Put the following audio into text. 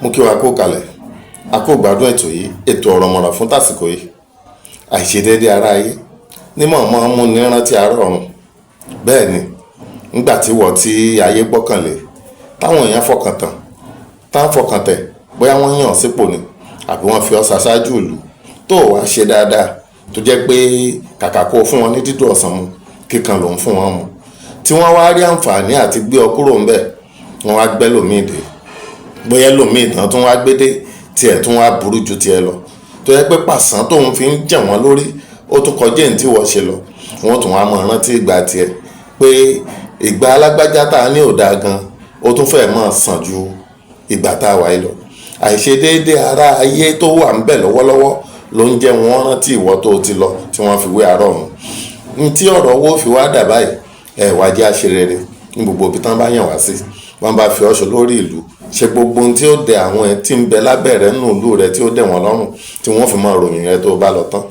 Mú kí wa kó kalẹ̀, a kó gbádùn ètò yìí, ètò ọ̀rọ̀ mọ̀ràn fún tàsìkò yìí. Àìṣedéédé ara ayé ní mọ̀ọ́mọ́ mú ní rántí àárọ̀ ọ̀run. Bẹ́ẹ̀ ni, nígbà tí wọ́n tí ayé gbọ́kànlé, táwọn èèyàn fọkàn tán, táwọn fọkàn tẹ̀, bóyá wọ́n yàn sípò ni àbí wọ́n fi ọ́ ṣaṣáájú ìlú tó wàá ṣe dáadáa, tó jẹ́ pé kàkà kó fún wọn ní dídùn ọ̀sán mu, kíkan ló ń fún wọn mu. Tí wọ́n wá rí àǹfààní àti gbé ọ kúrò ńbẹ̀, wọ́n wá gbẹ́ lòmíì dé. Bóyá lòmíì tán tún wá gbé dé tiẹ̀ tún wá burú ju tiẹ̀ lọ, tó yẹ pé pàṣán tóun fi ń jẹ̀ wọ́n lórí ó tún kọjá èyí tí wọ́n ṣe lọ. Wọ́n tún wá mọ̀ rántí ìgbà tiẹ̀ pé ìgbà alágbájá tá a ní ò dáa gan, ó tún fẹ́ẹ̀ mọ̀ sàn ju ìgbà tá a wà yìí lọ. Àìṣedéédé ara ayé tó wà ń bẹ̀ lọ́wọ́lọ́wọ́ ló ń jẹ́ wọ́n rántí ìwọ tó ti lọ tí wọ́n fi wé àárọ̀ ọ̀run. Ní tí ọ̀rọ̀ owó fi wá dà báyìí, wá jẹ́ àṣerere ní gbogbo ibi tán bá yàn wá sí. Wọ́n bá fi ọṣọ lórí ìlú, ṣe gbogbo ohun tí ó dẹ àwọn tí ń bẹ lábẹ́ rẹ̀ nínú ìlú rẹ̀ tí ó dẹ̀ wọ́n lọ́rùn, tí wọ́n fi máa ròyìn rẹ̀ tó bá lọ tán.